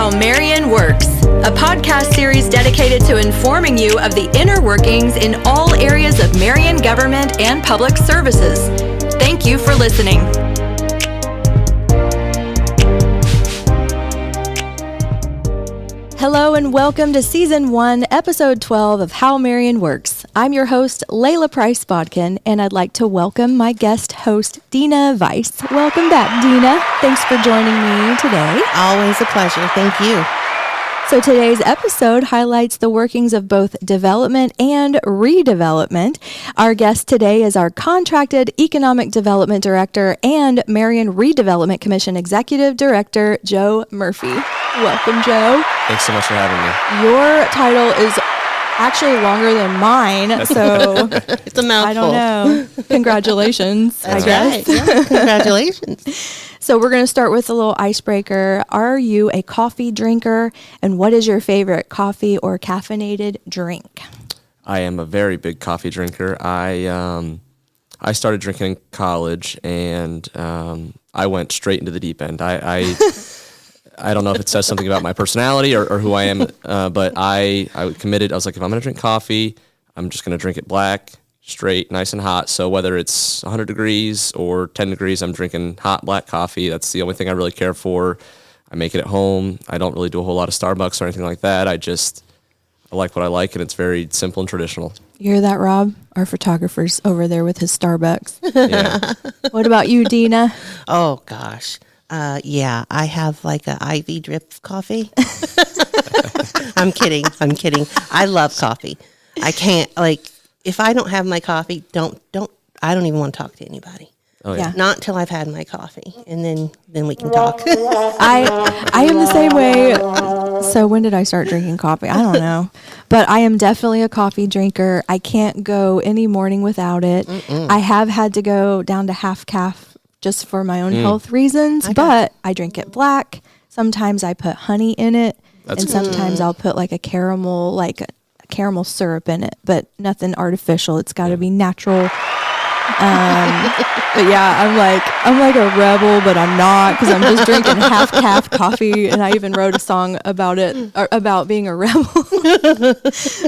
How Marion Works, a podcast series dedicated to informing you of the inner workings in all areas of Marion government and public services. Thank you for listening. Hello and welcome to Season 1, Episode 12 of How Marion Works. I'm your host, Layla Price-Bodkin, and I'd like to welcome my guest host, Dina Weiss. Welcome back, Dina. Thanks for joining me today. Always a pleasure. Thank you. So today's episode highlights the workings of both development and redevelopment. Our guest today is our Contracted Economic Development Director and Marion Redevelopment Commission Executive Director, Joe Murphy. Welcome, Joe. Thanks so much for having me. Your title is actually longer than mine, so it's a mouthful. I don't know. Congratulations, I guess. Right. Yeah. Congratulations. So we're going to start with a little icebreaker. Are you a coffee drinker, and what is your favorite coffee or caffeinated drink? I am a very big coffee drinker. I started drinking in college, and I went straight into the deep end. I don't know if it says something about my personality or who I am, but I committed. I was like, if I'm going to drink coffee, I'm just going to drink it black, straight, nice and hot. So whether it's 100 degrees or 10 degrees, I'm drinking hot black coffee. That's the only thing I really care for. I make it at home. I don't really do a whole lot of Starbucks or anything like that. I like what I like, and it's very simple and traditional. You hear that, Rob? Our photographer's over there with his Starbucks. Yeah. What about you, Dina? Oh, gosh. Yeah, I have like an IV drip coffee. I'm kidding. I love coffee. I can't, if I don't have my coffee, I don't even want to talk to anybody. Oh, yeah. Not until I've had my coffee, and then we can talk. I am the same way. So when did I start drinking coffee? I don't know. But I am definitely a coffee drinker. I can't go any morning without it. Mm-mm. I have had to go down to half calf just for my own health reasons, but I drink it black. Sometimes I put honey in it, and sometimes I'll put like a caramel syrup in it, but nothing artificial. It's got to be natural. But yeah, I'm like a rebel, but I'm not, because I'm just drinking half calf coffee, and I even wrote a song about it, about being a rebel,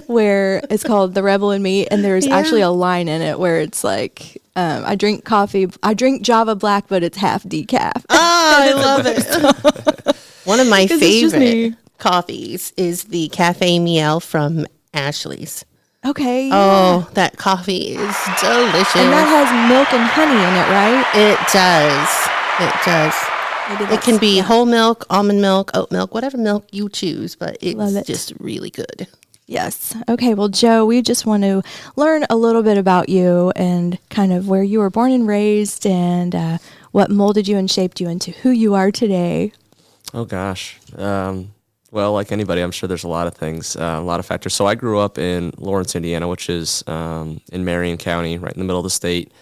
where it's called "The Rebel in Me," and there's actually a line in it where it's like, I drink Java Black, but it's half decaf. Oh, I love it. One of my favorite coffees is the Cafe Miel from Ashley's. Okay. Yeah. Oh, that coffee is delicious. And that has milk and honey in it, right? It does. It can be whole milk, almond milk, oat milk, whatever milk you choose, but it's just really good. Yes. Okay. Well, Joe, we just want to learn a little bit about you and kind of where you were born and raised, and what molded you and shaped you into who you are today. Oh, gosh. Well, like anybody, I'm sure there's a lot of things, a lot of factors. So I grew up in Lawrence, Indiana, which is in Marion County, right in the middle of the state.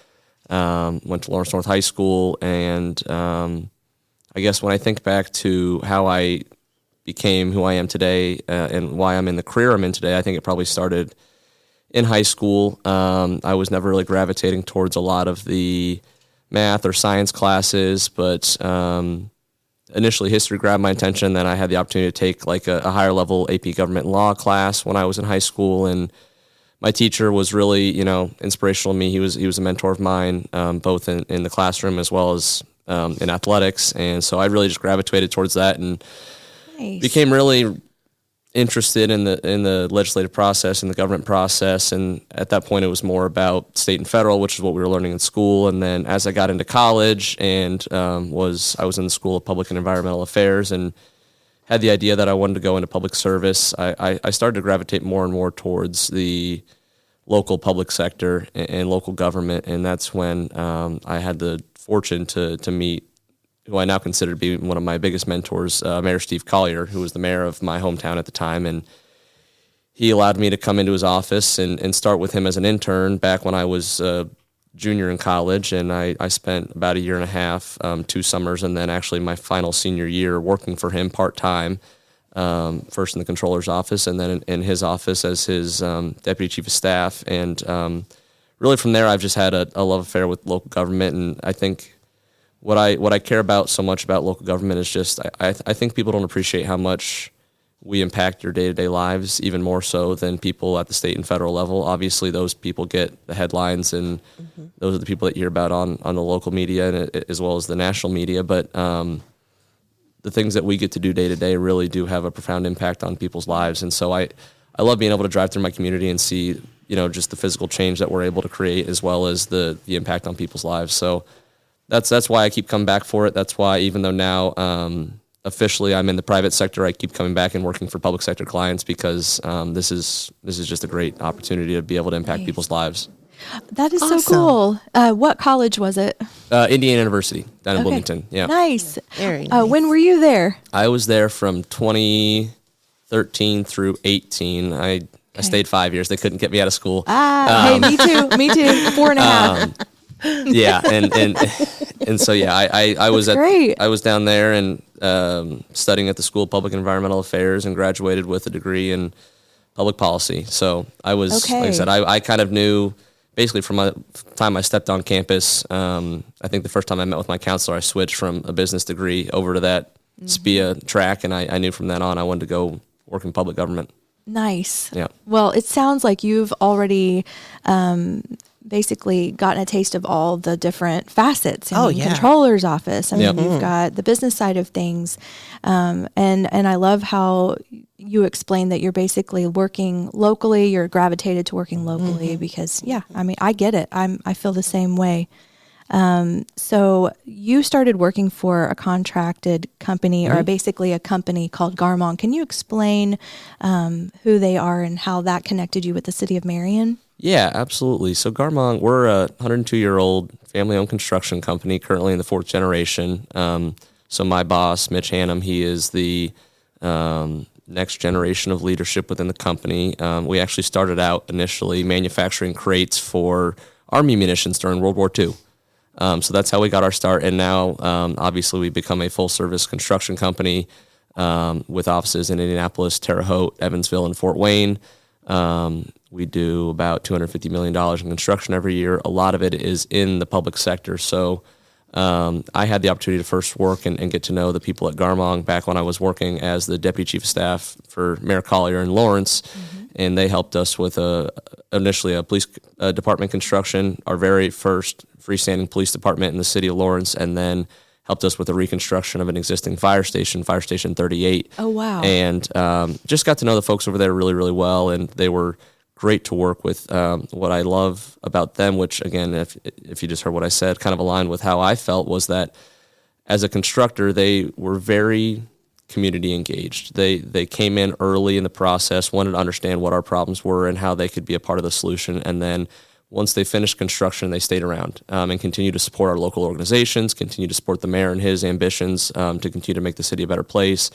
Went to Lawrence North High School, and I guess when I think back to how I became who I am today, and why I'm in the career I'm in today, I think it probably started in high school. I was never really gravitating towards a lot of the math or science classes, but initially history grabbed my attention. Then I had the opportunity to take like a higher level AP government law class when I was in high school, and my teacher was really, inspirational to me. He was a mentor of mine, both in the classroom as well as in athletics, and so I really just gravitated towards that, and became really interested in the legislative process and the government process. And at that point, it was more about state and federal, which is what we were learning in school. And then as I got into college and I was in the School of Public and Environmental Affairs and had the idea that I wanted to go into public service, I started to gravitate more and more towards the local public sector and local government. And that's when I had the fortune to meet who I now consider to be one of my biggest mentors, Mayor Steve Collier, who was the mayor of my hometown at the time. And he allowed me to come into his office and start with him as an intern back when I was a junior in college. And I spent about a year and a half, 2 summers, and then actually my final senior year working for him part-time, first in the controller's office and then in his office as his deputy chief of staff. And really from there, I've just had a love affair with local government. And I think what I care about so much about local government is just I think people don't appreciate how much we impact your day-to-day lives, even more so than people at the state and federal level. Obviously, those people get the headlines, and those are the people that you hear about on the local media and as well as the national media. But the things that we get to do day-to-day really do have a profound impact on people's lives. And so I love being able to drive through my community and see, just the physical change that we're able to create, as well as the impact on people's lives. So that's why I keep coming back for it. That's why, even though now officially I'm in the private sector, I keep coming back and working for public sector clients, because this is just a great opportunity to be able to impact people's lives. That is Awesome. so cool. What college was it? Indiana University down in Bloomington. Yeah. Nice. Very nice. When were you there? I was there from 2013 through 18. I stayed 5 years. They couldn't get me out of school. Hey, me too. Me too. 4.5. Yeah, and so yeah, I was great. I was down there and studying at the School of Public and Environmental Affairs, and graduated with a degree in public policy. So I was, like I said, I kind of knew basically from the time I stepped on campus. I think the first time I met with my counselor, I switched from a business degree over to that SPIA track, and I knew from then on I wanted to go work in public government. Nice. Yeah. Well, it sounds like you've already basically gotten a taste of all the different facets. Controller's office. I mean, you've got the business side of things. And I love how you explain that you're basically working locally. You're gravitated to working locally because, I mean, I get it. I feel the same way. So you started working for a contracted company, or basically a company called Garmong. Can you explain who they are and how that connected you with the City of Marion? Yeah, absolutely. So Garmong, we're a 102-year-old family-owned construction company, currently in the 4th generation. So my boss, Mitch Hannum, he is the next generation of leadership within the company. We actually started out initially manufacturing crates for Army munitions during World War II. So that's how we got our start. And now, obviously, we've become a full-service construction company with offices in Indianapolis, Terre Haute, Evansville, and Fort Wayne. We do about $250 million in construction every year. A lot of it is in the public sector. So I had the opportunity to first work and get to know the people at Garmong back when I was working as the Deputy Chief of Staff for Mayor Collier in Lawrence. And they helped us with initially a police department construction, our very first freestanding police department in the city of Lawrence, and then helped us with the reconstruction of an existing fire station, Fire Station 38. Oh, wow. And just got to know the folks over there really, really well, and they were great to work with. What I love about them, which, again, if you just heard what I said, kind of aligned with how I felt, was that as a constructor, they were very community engaged. They came in early in the process, wanted to understand what our problems were and how they could be a part of the solution, and then once they finished construction, they stayed around and continued to support our local organizations, continue to support the mayor and his ambitions to continue to make the city a better place.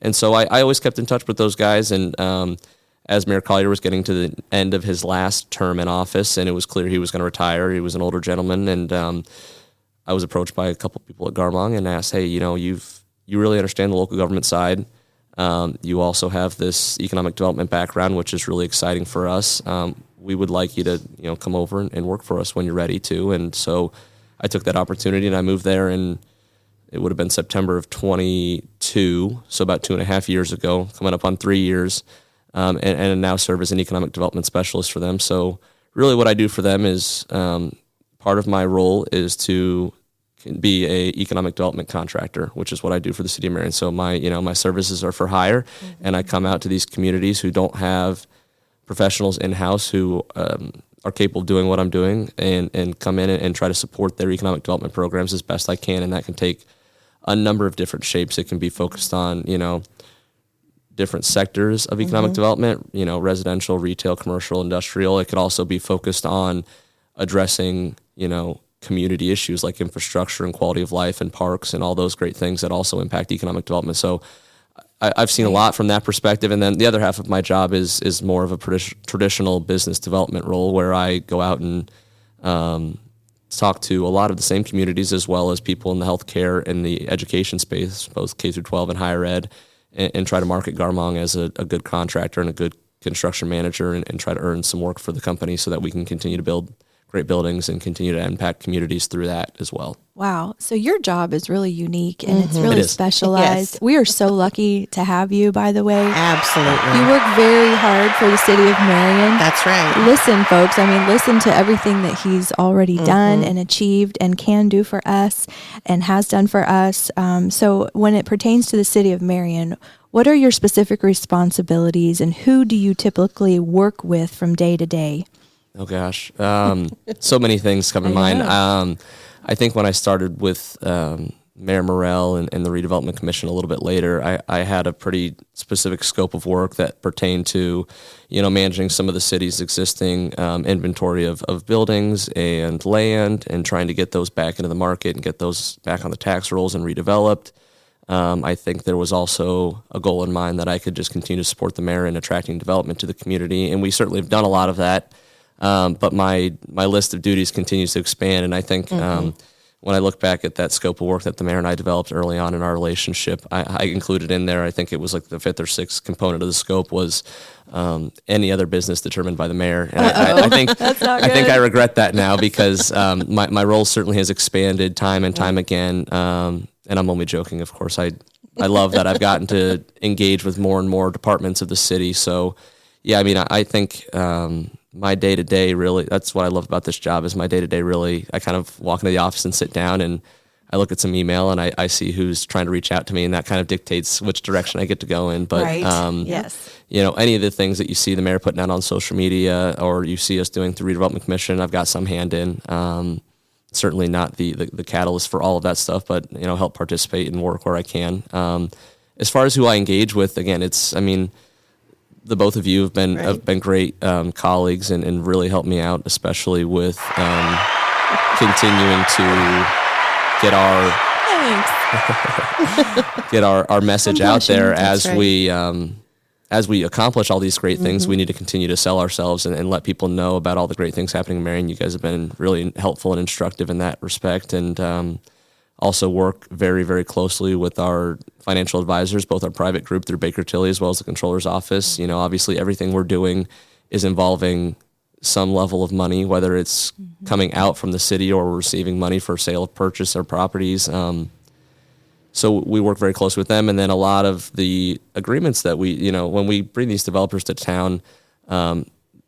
And so I always kept in touch with those guys. And as Mayor Collier was getting to the end of his last term in office, and it was clear he was going to retire, he was an older gentleman, and I was approached by a couple people at Garmong and asked, hey, you really understand the local government side. You also have this economic development background, which is really exciting for us. We would like you to, come over and work for us when you're ready to. And so I took that opportunity and I moved there, and it would have been September of 22, so about 2.5 years ago, coming up on 3 years, and now serve as an economic development specialist for them. So really what I do for them is part of my role is to be a economic development contractor, which is what I do for the City of Marion. So my services are for hire, and I come out to these communities who don't have professionals in-house who are capable of doing what I'm doing, and come in and try to support their economic development programs as best I can. And that can take a number of different shapes. It can be focused on, different sectors of economic development, residential, retail, commercial, industrial. It could also be focused on addressing, community issues like infrastructure and quality of life and parks and all those great things that also impact economic development. So I've seen a lot from that perspective. And then the other half of my job is more of a traditional business development role, where I go out and talk to a lot of the same communities, as well as people in the healthcare and the education space, both K through 12 and higher ed, and try to market Garmong as a good contractor and a good construction manager, and try to earn some work for the company so that we can continue to build great buildings and continue to impact communities through that as well. Wow. So your job is really unique and it's really It is. specialized. Yes. We are so lucky to have you, by the way. Absolutely. You work very hard for the City of Marion. That's right. Listen, folks, listen to everything that he's already done and achieved and can do for us and has done for us. So when it pertains to the City of Marion, what are your specific responsibilities and who do you typically work with from day to day? Oh gosh, so many things come to mind. I think when I started with Mayor Morrell and the Redevelopment Commission a little bit later, I had a pretty specific scope of work that pertained to, managing some of the city's existing inventory of buildings and land and trying to get those back into the market and get those back on the tax rolls and redeveloped. I think there was also a goal in mind that I could just continue to support the mayor in attracting development to the community, and we certainly have done a lot of that. But my list of duties continues to expand, and I think when I look back at that scope of work that the mayor and I developed early on in our relationship, I included in there, I think it was like the fifth or sixth component of the scope was any other business determined by the mayor. And I think That's not I think good. I regret that now because my role certainly has expanded time and time again. And I'm only joking, of course. I love that I've gotten to engage with more and more departments of the city. So, yeah, I think my day-to-day really, that's what I love about this job is my day-to-day really, I kind of walk into the office and sit down and I look at some email and I see who's trying to reach out to me, and that kind of dictates which direction I get to go in. But, Right. Yes. Any of the things that you see the mayor putting out on social media or you see us doing through Redevelopment Commission, I've got some hand in. Certainly not the catalyst for all of that stuff, but, help participate and work where I can. As far as who I engage with, again, the both of you have been great colleagues and really helped me out, especially with continuing to get our Thanks. get our message out there That's as we accomplish all these great things. We need to continue to sell ourselves and let people know about all the great things happening in Marion. You guys have been really helpful and instructive in that respect, and also work very, very closely with our financial advisors, both our private group through Baker Tilly as well as the controller's office. Obviously everything we're doing is involving some level of money, whether it's coming out from the city or we're receiving money for sale of purchase or properties. So we work very closely with them. And then a lot of the agreements that when we bring these developers to town,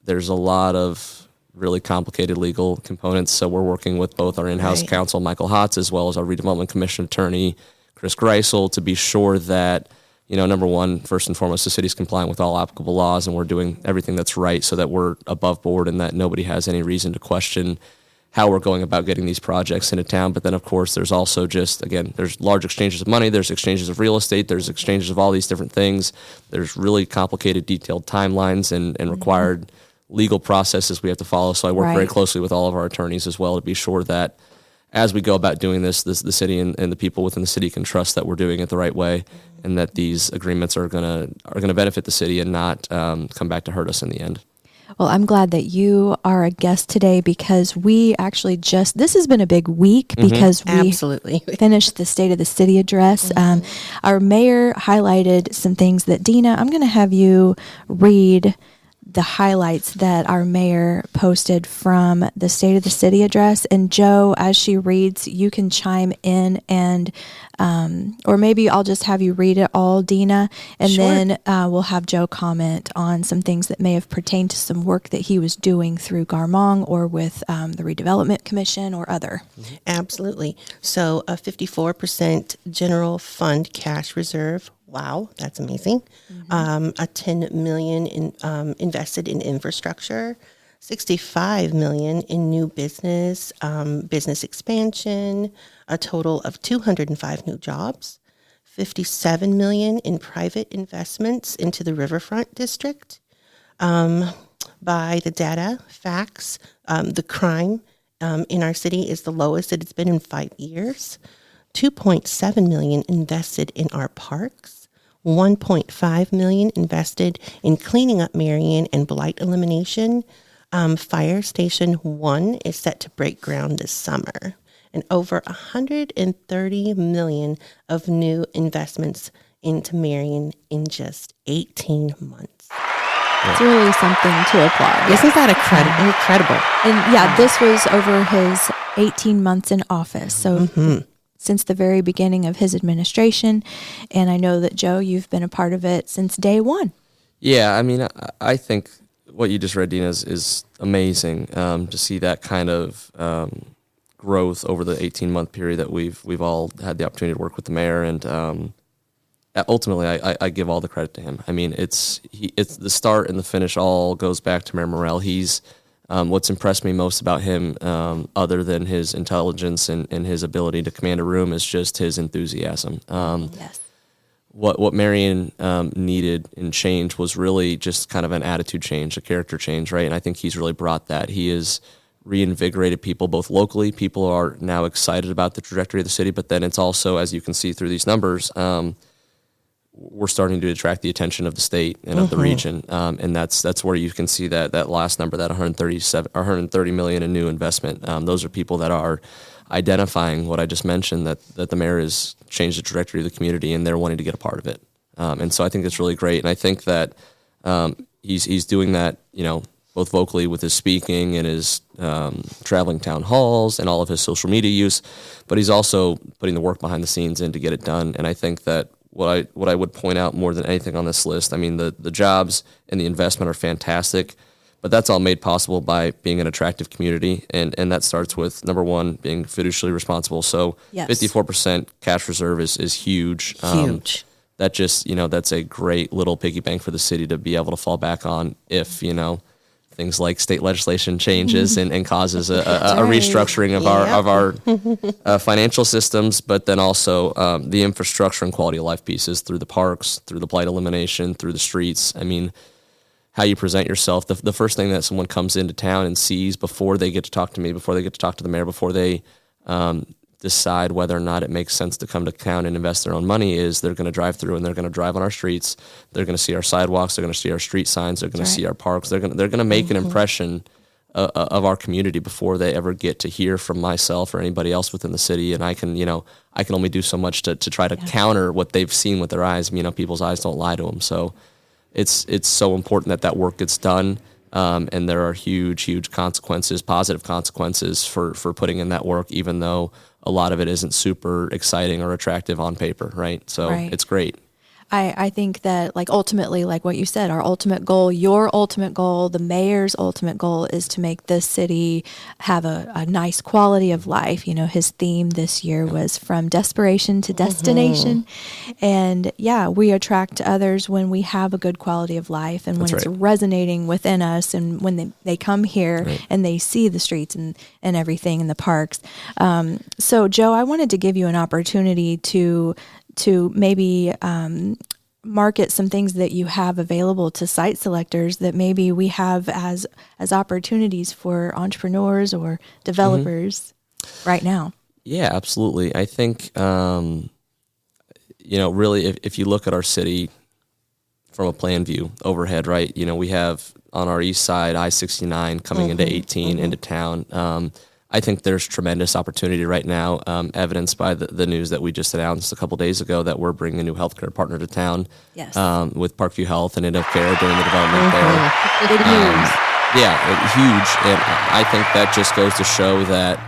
there's a lot of really complicated legal components. So we're working with both our in-house Right. counsel, Michael Hotz, as well as our Redevelopment Commission attorney, Chris Greisel, to be sure that, number one, first and foremost, the city's compliant with all applicable laws and we're doing everything that's right so that we're above board and that nobody has any reason to question how we're going about getting these projects into town. But then, of course, there's also there's large exchanges of money, there's exchanges of real estate, there's exchanges of all these different things. There's really complicated, detailed timelines and required legal processes we have to follow. So I work very Right. closely with all of our attorneys as well to be sure that as we go about doing this, the city and the people within the city can trust that we're doing it the right way and that these agreements are gonna benefit the city and not come back to hurt us in the end. Well, I'm glad that you are a guest today because we actually this has been a big week because we Absolutely. finished the State of the City address. Our mayor highlighted some things that, Dina, I'm going to have you read the highlights that our mayor posted from the State of the City address. And Joe, as she reads, you can chime in and, or maybe I'll just have you read it all, Dina, and Sure. then we'll have Joe comment on some things that may have pertained to some work that he was doing through Garmong or with the Redevelopment Commission or other. Absolutely. So a 54% general fund cash reserve. Wow, that's amazing. A $10 million invested in infrastructure, $65 million in new business, business expansion, a total of 205 new jobs, $57 million in private investments into the Riverfront District. By the data, facts, the crime in our city is the lowest that it's been in 5 years. 2.7 million invested in our parks. 1.5 million invested in cleaning up Marion and blight elimination. Fire Station 1 is set to break ground this summer. And over 130 million of new investments into Marion in just 18 months. It's really something to applaud. Isn't that incredible? And yeah, this was over his 18 months in office. So since the very beginning of his administration. And I know that, Joe, you've been a part of it since day one. Yeah, I mean, I think what you just read, Dina, is amazing to see that kind of growth over the 18-month period that we've all had the opportunity to work with the mayor. And ultimately, I give all the credit to him. I mean, it's the start and the finish all goes back to Mayor Morrell. He's what's impressed me most about him, other than his intelligence and his ability to command a room, is just his enthusiasm. Yes. What Marion needed and change was really just kind of an attitude change, a character change, right? And I think he's really brought that. He has reinvigorated people both locally. People are now excited about the trajectory of the city, but then it's also, as you can see through these numbers, we're starting to attract the attention of the state and of the region, and that's where you can see that last number, that 130 million in new investment. Those are people that are identifying what I just mentioned, that the mayor has changed the trajectory of the community, and they're wanting to get a part of it. And so I think it's really great, and I think that he's doing that, both vocally with his speaking and his traveling town halls and all of his social media use, but he's also putting the work behind the scenes in to get it done. And I think that what I would point out more than anything on this list, I mean, the jobs and the investment are fantastic, but that's all made possible by being an attractive community, and that starts with, number one, being fiducially responsible. So yes. 54% cash reserve is huge. Huge. That just, that's a great little piggy bank for the city to be able to fall back on if, things like state legislation changes and causes a restructuring of our financial systems, but then also the infrastructure and quality of life pieces through the parks, through the blight elimination, through the streets. I mean, how you present yourself. The first thing that someone comes into town and sees before they get to talk to me, before they get to talk to the mayor, before they decide whether or not it makes sense to come to town and invest their own money, is they're going to drive through and they're going to drive on our streets. They're going to see our sidewalks. They're going to see our street signs. They're going to see our parks. They're going to make an impression of our community before they ever get to hear from myself or anybody else within the city. And I can only do so much to try to counter what they've seen with their eyes. People's eyes don't lie to them. So it's so important that work gets done. And there are huge consequences, positive consequences for putting in that work, even though a lot of it isn't super exciting or attractive on paper, right? So It's great. I think that, ultimately, like what you said, our ultimate goal, your ultimate goal, the mayor's ultimate goal is to make this city have a nice quality of life. His theme this year was from desperation to destination. And we attract others when we have a good quality of life and when it's resonating within us, and when they come here and they see the streets and everything in the parks. So, Joe, I wanted to give you an opportunity to maybe market some things that you have available to site selectors that maybe we have as opportunities for entrepreneurs or developers right now. Yeah, absolutely. I think, really, if you look at our city from a plan view overhead, right, we have on our east side I-69 coming into 18 into town. I think there's tremendous opportunity right now, evidenced by the news that we just announced a couple days ago that we're bringing a new healthcare partner to town. Yes. With Parkview Health and End of Care doing the development there. Big news. Huge. And I think that just goes to show that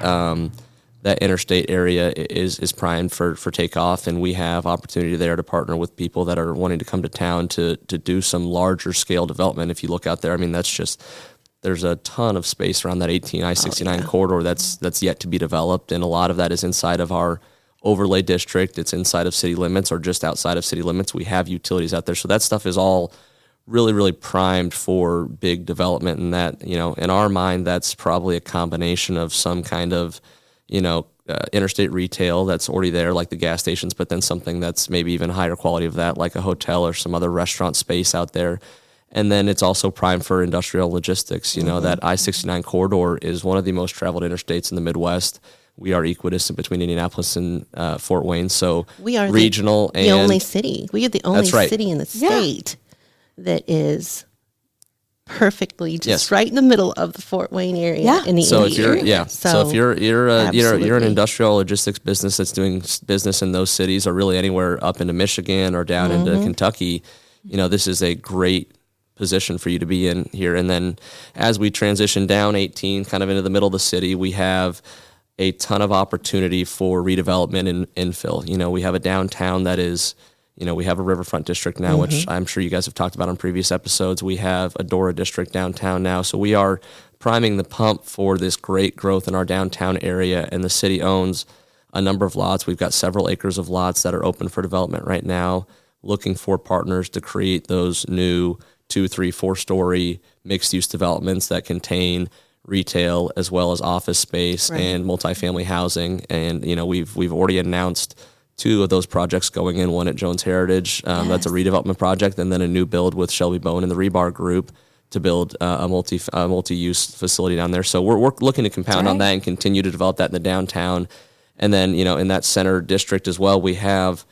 that interstate area is primed for takeoff, and we have opportunity there to partner with people that are wanting to come to town to do some larger scale development. If you look out there, I mean, there's a ton of space around that I-69 corridor that's yet to be developed, and a lot of that is inside of our overlay district. It's inside of city limits or just outside of city limits. We have utilities out there, so that stuff is all really, really primed for big development. And that, in our mind, that's probably a combination of some kind of, interstate retail that's already there, like the gas stations, but then something that's maybe even higher quality of that, like a hotel or some other restaurant space out there. And then it's also primed for industrial logistics. That I-69 corridor is one of the most traveled interstates in the Midwest. We are equidistant between Indianapolis and Fort Wayne, so we are regional. The only city. We are the only right. city in the state that is perfectly just right in the middle of the Fort Wayne area. In the so Indy if you're area. So if you're an industrial logistics business that's doing business in those cities, or really anywhere up into Michigan or down into Kentucky, this is a great position for you to be in here. And then as we transition down 18, kind of into the middle of the city, we have a ton of opportunity for redevelopment and infill. You know, we have a downtown that is, you know, we have a riverfront district now, which I'm sure you guys have talked about on previous episodes. We have a Dora district downtown now. So we are priming the pump for this great growth in our downtown area, and the city owns a number of lots. We've got several acres of lots that are open for development right now, looking for partners to create those new 2, 3, 4-story mixed-use developments that contain retail as well as office space and multifamily housing. And, you know, we've already announced 2 of those projects going in, one at Jones Heritage. That's a redevelopment project, and then a new build with Shelby Bone and the Rebar Group to build a multi-use facility down there. So we're looking to compound on that and continue to develop that in the downtown. And then, you know, in that center district as well, we have,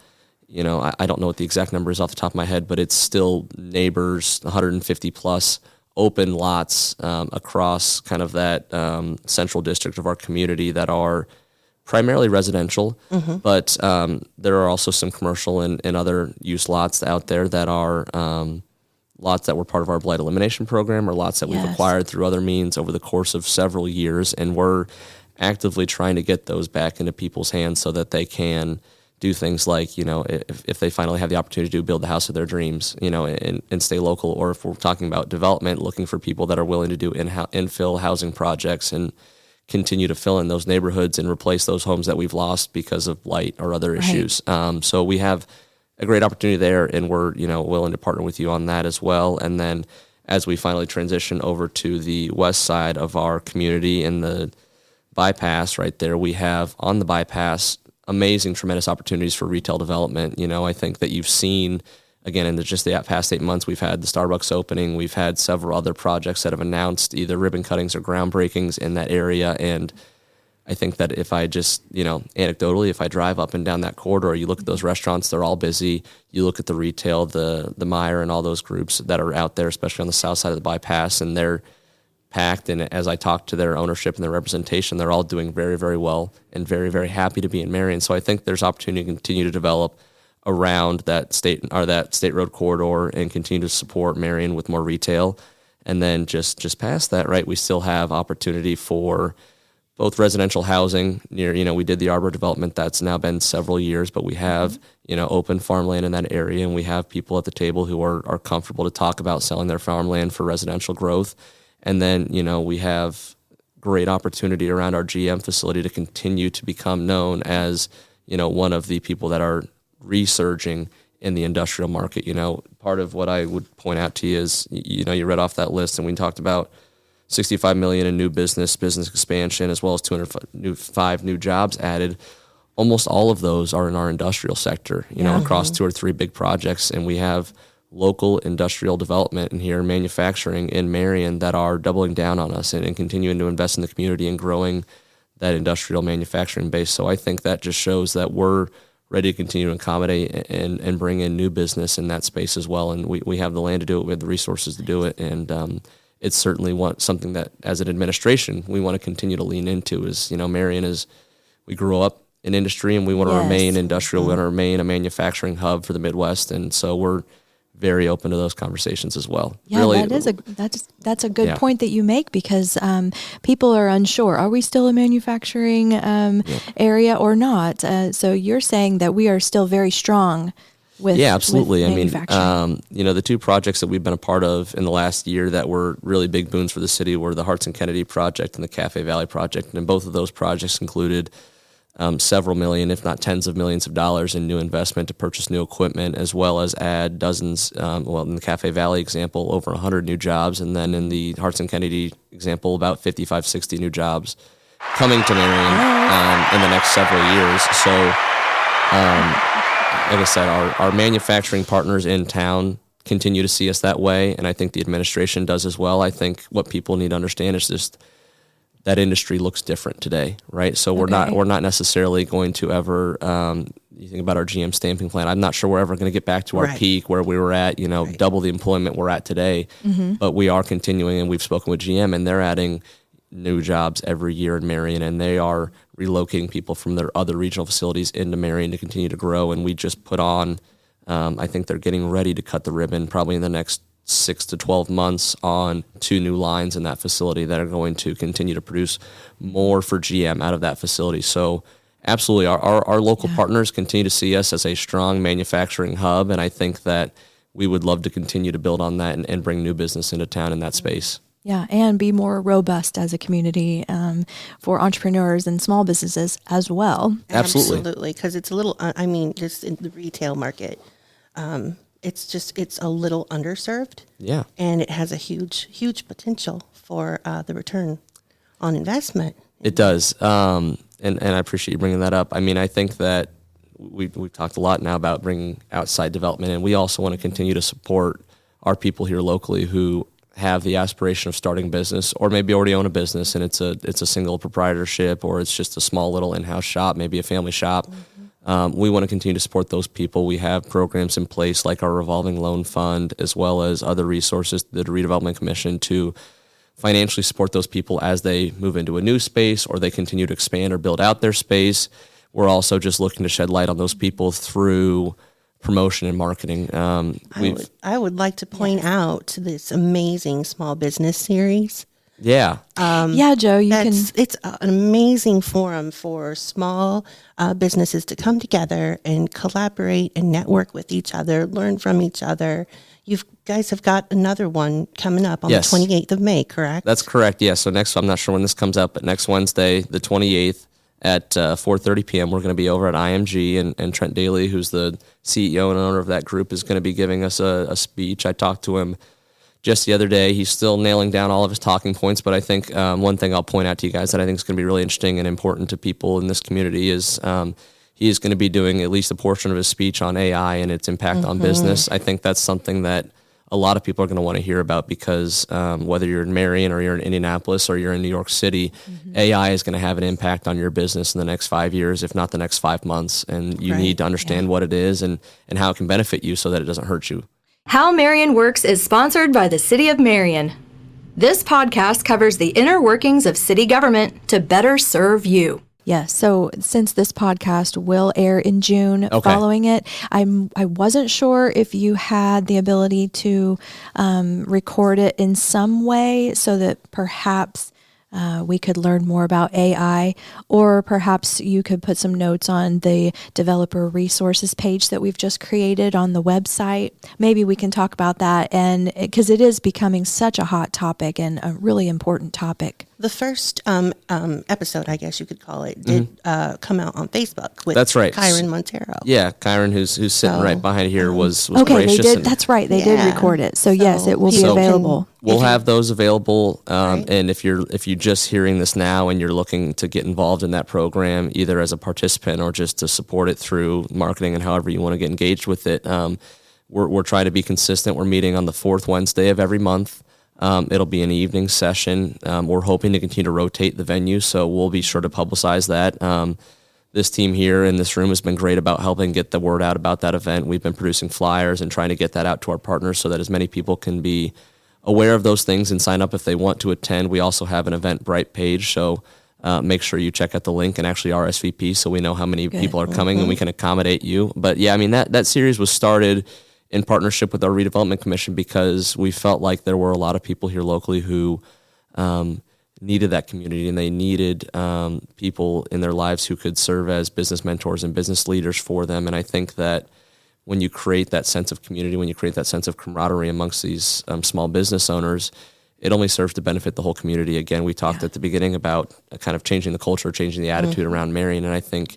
you know, I don't know what the exact number is off the top of my head, but it's still neighbors, 150 plus open lots across kind of that central district of our community that are primarily residential, but there are also some commercial and other use lots out there that are lots that were part of our blight elimination program, or lots that we've acquired through other means over the course of several years, and we're actively trying to get those back into people's hands so that they can do things like, you know, if they finally have the opportunity to build the house of their dreams, you know, and stay local, or if we're talking about development, looking for people that are willing to do infill housing projects and continue to fill in those neighborhoods and replace those homes that we've lost because of blight or other issues. So we have a great opportunity there, and we're, you know, willing to partner with you on that as well. And then as we finally transition over to the west side of our community in the bypass right there, we have on the bypass amazing, tremendous opportunities for retail development. You know, I think that you've seen, again, in just the past 8 months, we've had the Starbucks opening. We've had several other projects that have announced either ribbon cuttings or groundbreakings in that area. And I think that if I just, you know, anecdotally, if I drive up and down that corridor, you look at those restaurants, they're all busy. You look at the retail, the Meijer and all those groups that are out there, especially on the south side of the bypass, and they're packed. And as I talk to their ownership and their representation, they're all doing very, very well and very, very happy to be in Marion. So I think there's opportunity to continue to develop around that state road corridor and continue to support Marion with more retail. And then just past that, right, we still have opportunity for both residential housing near, you know, we did the Arbor development that's now been several years, but we have, you know, open farmland in that area, and we have people at the table who are comfortable to talk about selling their farmland for residential growth. And then, you know, we have great opportunity around our GM facility to continue to become known as, you know, one of the people that are resurging in the industrial market. You know, part of what I would point out to you is, you know, you read off that list, and we talked about $65 million in new business expansion, as well as 205 new jobs added. Almost all of those are in our industrial sector, you know, across 2 or 3 big projects. And we have local industrial development in here, manufacturing in Marion, that are doubling down on us and continuing to invest in the community and growing that industrial manufacturing base. So I think that just shows that we're ready to continue to accommodate and bring in new business in that space as well. And we have the land to do it, we have the resources to do it. And it's certainly something that as an administration, we want to continue to lean into is, you know, Marion we grew up in industry, and we want to remain industrial. We want to remain a manufacturing hub for the Midwest. And so we're very open to those conversations as well. Yeah, really, that's a good point that you make, because people are unsure. Are we still a manufacturing area or not? So you're saying that we are still very strong with absolutely. With I mean, you know, the 2 projects that we've been a part of in the last year that were really big boons for the city were the Harts and Kennedy project and the Cafe Valley project. And both of those projects included several million, if not tens of millions of dollars in new investment to purchase new equipment, as well as add dozens, in the Cafe Valley example, over 100 new jobs. And then in the Harts and Kennedy example, about 55, 60 new jobs coming to Marion in the next several years. So, like I said, our manufacturing partners in town continue to see us that way, and I think the administration does as well. I think what people need to understand is just that industry looks different today, right? So we're not necessarily going to ever. You think about our GM stamping plant. I'm not sure we're ever going to get back to our peak where we were at. You know, double the employment we're at today. But we are continuing, and we've spoken with GM, and they're adding new jobs every year in Marion, and they are relocating people from their other regional facilities into Marion to continue to grow. And we just put on. I think they're getting ready to cut the ribbon probably in the next 6 to 12 months on 2 new lines in that facility that are going to continue to produce more for GM out of that facility. So absolutely, our local partners continue to see us as a strong manufacturing hub, and I think that we would love to continue to build on that and bring new business into town in that space. Yeah, and be more robust as a community for entrepreneurs and small businesses as well. Absolutely, because it's a little, just in the retail market, it's a little underserved. Yeah. And it has a huge potential for the return on investment. It does. And I appreciate you bringing that up. I mean, I think that we've talked a lot now about bringing outside development, and we also want to continue to support our people here locally who have the aspiration of starting business, or maybe already own a business and it's a single proprietorship, or it's just a small little in-house shop, maybe a family shop. We want to continue to support those people. We have programs in place like our revolving loan fund, as well as other resources, the Redevelopment Commission, to financially support those people as they move into a new space or they continue to expand or build out their space. We're also just looking to shed light on those people through promotion and marketing. I would like to point out this amazing small business series. Yeah. Yeah, Joe, It's an amazing forum for small businesses to come together and collaborate and network with each other, learn from each other. You guys have got another one coming up on the 28th of May, correct? That's correct. Yeah. So I'm not sure when this comes out, but next Wednesday, the 28th, at 4:30 p.m., we're going to be over at IMG, and Trent Daly, who's the CEO and owner of that group, is going to be giving us a speech. I talked to him just the other day. He's still nailing down all of his talking points, but I think one thing I'll point out to you guys that I think is going to be really interesting and important to people in this community is he is going to be doing at least a portion of his speech on AI and its impact on business. I think that's something that a lot of people are going to want to hear about because whether you're in Marion or you're in Indianapolis or you're in New York City, AI is going to have an impact on your business in the next 5 years, if not the next 5 months. And you need to understand what it is and how it can benefit you so that it doesn't hurt you. How Marion Works is sponsored by the City of Marion. This podcast covers the inner workings of city government to better serve you. Yes. So since this podcast will air in June following it, I wasn't sure if you had the ability to record it in some way so that perhaps we could learn more about AI, or perhaps you could put some notes on the developer resources page that we've just created on the website. Maybe we can talk about that, and because it is becoming such a hot topic and a really important topic. The first episode, I guess you could call it, did come out on Facebook with That's right. Kyron Montero. Yeah, Kyron, who's sitting right behind here, was okay, gracious. They did. That's right. They did record it. So yes, it will be people available. We'll have those available, and if you're just hearing this now and you're looking to get involved in that program, either as a participant or just to support it through marketing and however you want to get engaged with it, we're trying to be consistent. We're meeting on the 4th Wednesday of every month. It'll be an evening session. We're hoping to continue to rotate the venue, so we'll be sure to publicize that. This team here in this room has been great about helping get the word out about that event. We've been producing flyers and trying to get that out to our partners so that as many people can be aware of those things and sign up if they want to attend. We also have an Eventbrite page, so make sure you check out the link and actually RSVP so we know how many people are coming and we can accommodate you. But yeah, I mean, that series was started in partnership with our Redevelopment Commission because we felt like there were a lot of people here locally who needed that community, and they needed people in their lives who could serve as business mentors and business leaders for them. And I think that when you create that sense of community, when you create that sense of camaraderie amongst these small business owners, it only serves to benefit the whole community. Again, we talked at the beginning about kind of changing the culture, changing the attitude around Marion, and I think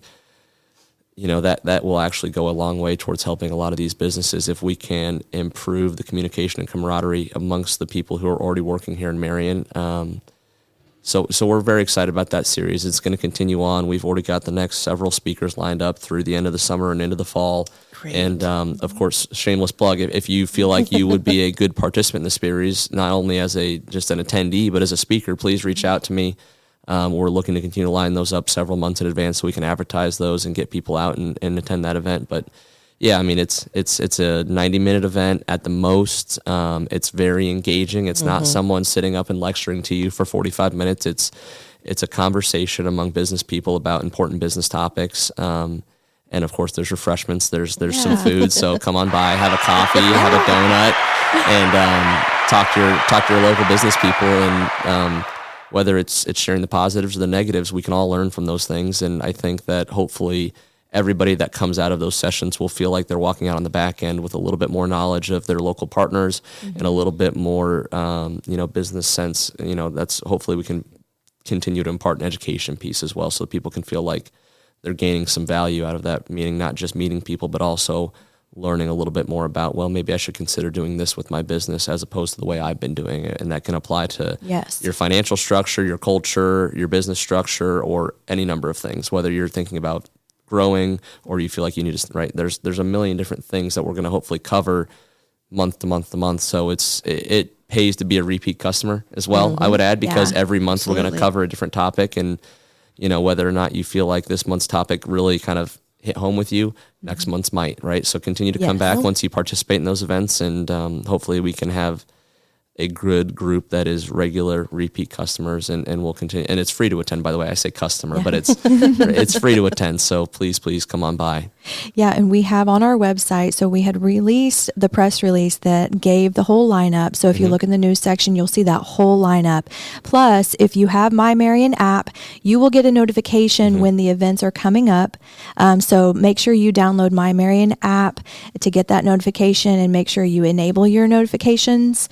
that will actually go a long way towards helping a lot of these businesses if we can improve the communication and camaraderie amongst the people who are already working here in Marion. So we're very excited about that series. It's going to continue on. We've already got the next several speakers lined up through the end of the summer and into the fall. Great. And of course, shameless plug, if you feel like you would be a good participant in the series, not only as just an attendee, but as a speaker, please reach out to me. We're looking to continue to line those up several months in advance so we can advertise those and get people out and attend that event. But yeah, I mean, it's a 90-minute event at the most. It's very engaging. It's not someone sitting up and lecturing to you for 45 minutes. It's a conversation among business people about important business topics. And of course, there's refreshments. There's some food. So come on by, have a coffee, have a donut. and talk to your local business people, and whether it's sharing the positives or the negatives, we can all learn from those things. And I think that hopefully everybody that comes out of those sessions will feel like they're walking out on the back end with a little bit more knowledge of their local partners and a little bit more, business sense. That's hopefully we can continue to impart an education piece as well, so people can feel like they're gaining some value out of that meeting, not just meeting people, but also learning a little bit more about, well, maybe I should consider doing this with my business as opposed to the way I've been doing it. And that can apply to your financial structure, your culture, your business structure, or any number of things, whether you're thinking about growing or you feel like you need to, right? There's a million different things that we're going to hopefully cover month to month to month. So it pays to be a repeat customer as well, I would add, because every month we're going to cover a different topic. And, whether or not you feel like this month's topic really kind of hit home with you, next month's might, right? So continue to come back once you participate in those events, and hopefully we can have a good group that is regular repeat customers, and we'll continue. And it's free to attend, by the way. I say customer, but it's free to attend. So please come on by. Yeah, and we have on our website, so we had released the press release that gave the whole lineup. So if you look in the news section, you'll see that whole lineup. Plus, if you have My Marion app, you will get a notification when the events are coming up. So make sure you download My Marion app to get that notification, and make sure you enable your notifications.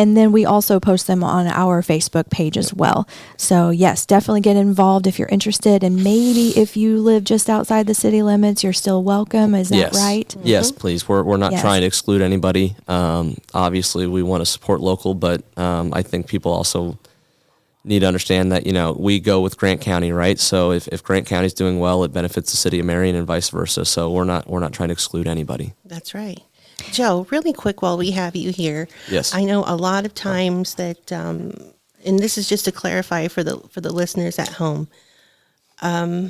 And then we also post them on our Facebook page as well. So yes, definitely get involved if you're interested. And maybe if you live just outside the city limits, you're still welcome. Is that right? Yes, please. We're not trying to exclude anybody. Obviously, we want to support local, but I think people also need to understand that, we go with Grant County, right? So if Grant County is doing well, it benefits the city of Marion and vice versa. So we're not trying to exclude anybody. That's right. Joe, really quick while we have you here. Yes. I know a lot of times that, and this is just to clarify for the listeners at home, a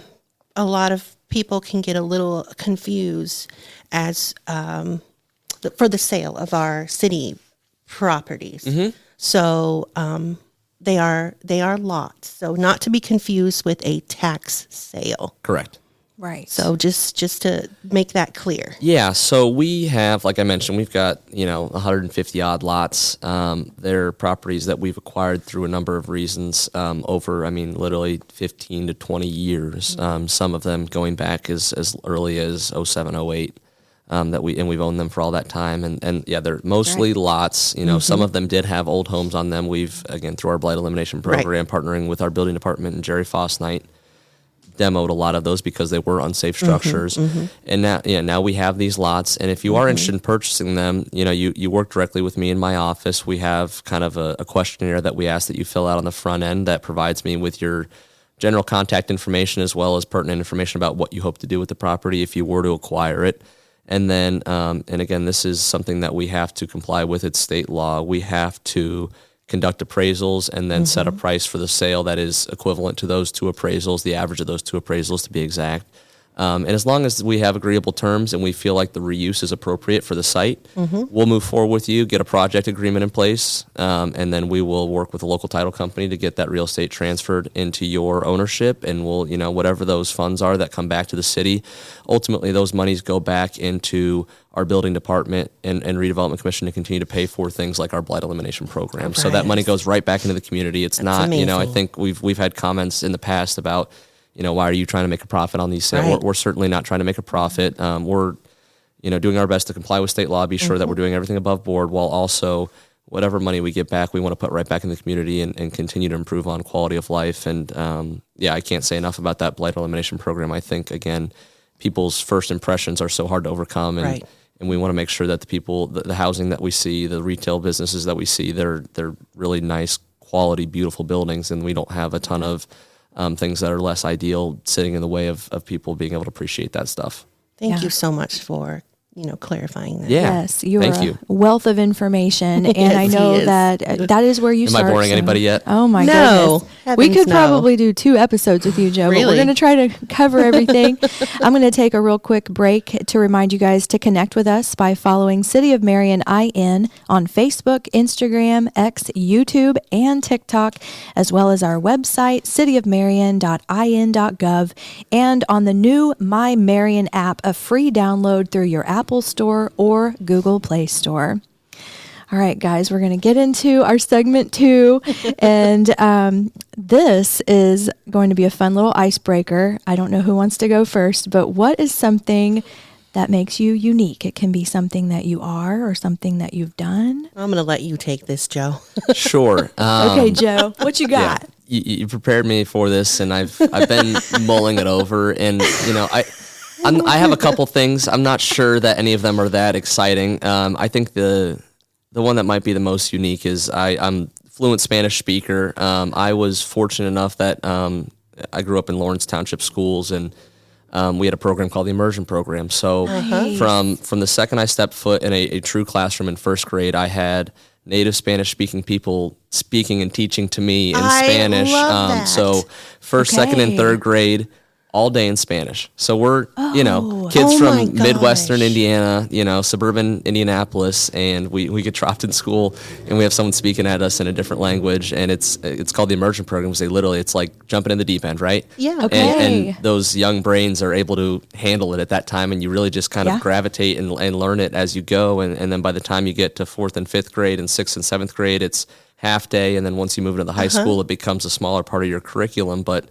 lot of people can get a little confused as for the sale of our city properties. So they are lots. So not to be confused with a tax sale. Correct. Right. So just to make that clear. Yeah. So we have, like I mentioned, we've got, 150 odd lots. They're properties that we've acquired through a number of reasons over, literally 15 to 20 years. Some of them going back as early as 07, 08. We've owned them for all that time. And they're mostly lots. Some of them did have old homes on them. We've, again, through our blight elimination program, partnering with our building department and Jerry Foss Knight, demoed a lot of those because they were unsafe structures. And now we have these lots. And if you are interested in purchasing them, you work directly with me in my office. We have kind of a questionnaire that we ask that you fill out on the front end that provides me with your general contact information as well as pertinent information about what you hope to do with the property if you were to acquire it. And then, and again, this is something that we have to comply with. It's state law. We have to conduct appraisals and then set a price for the sale that is equivalent to those two appraisals, the average of those two appraisals to be exact. And as long as we have agreeable terms and we feel like the reuse is appropriate for the site, we'll move forward with you, get a project agreement in place, and then we will work with a local title company to get that real estate transferred into your ownership. And we'll, whatever those funds are that come back to the city, ultimately those monies go back into our building department and redevelopment commission to continue to pay for things like our blight elimination program. So that money goes right back into the community. It's not, amazing. I think we've had comments in the past about, why are you trying to make a profit on these sales? Right. We're certainly not trying to make a profit. We're, doing our best to comply with state law, be sure that we're doing everything above board, while also whatever money we get back, we want to put right back in the community and continue to improve on quality of life. And I can't say enough about that blight elimination program. I think, again, people's first impressions are so hard to overcome. And, and we want to make sure that the people, the housing that we see, the retail businesses that we see, they're really nice, quality, beautiful buildings, and we don't have a ton of things that are less ideal sitting in the way of people being able to appreciate that stuff. Thank you so much for, clarifying that. Yeah. Yes, you're Thank a you. wealth of information, and Yes, I know he is. that is where you Am start. I boring anybody yet? Oh my No, goodness. We heavens could no. probably do 2 episodes with you, Joe, but we're Really? going to try to cover everything. I'm going to take a real quick break to remind you guys to connect with us by following City of Marion IN on Facebook, Instagram, X, YouTube, and TikTok, as well as our website, cityofmarion.in.gov, and on the new My Marion app, a free download through your Apple Store or Google Play Store. All All right, guys, we're going to get into our segment 2. And this is going to be a fun little icebreaker. I don't know who wants to go first, but what is something that makes you unique? It can be something that you are or something that you've done. I'm going to let you take this, Joe. Sure. Okay, Joe, what you got? Yeah, you prepared me for this, and I've been mulling it over, and I have a couple things. I'm not sure that any of them are that exciting. I think the one that might be the most unique is I'm fluent Spanish speaker. I was fortunate enough that I grew up in Lawrence Township schools, and we had a program called the Immersion Program. So from the second I stepped foot in a true classroom in first grade, I had native Spanish-speaking people speaking and teaching to me in Spanish. Love that. So first, second, and third grade, all day in Spanish. So we're, kids Oh my from Midwestern gosh. Indiana, suburban Indianapolis, and we get dropped in school, and we have someone speaking at us in a different language, and it's called the Immersion Program, because it's like jumping in the deep end, right? Yeah. Okay. And those young brains are able to handle it at that time, and you really just kind of gravitate and learn it as you go, and then by the time you get to 4th and 5th grade and 6th and 7th grade, it's half day, and then once you move into the high school, it becomes a smaller part of your curriculum, but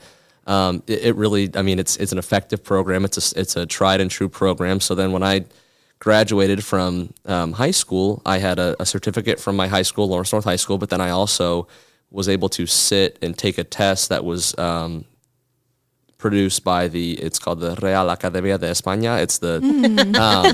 it really, it's an effective program. It's a tried and true program. So then when I graduated from high school, I had a certificate from my high school, Lawrence North High School, but then I also was able to sit and take a test that was produced by it's called the Real Academia de España. It's the,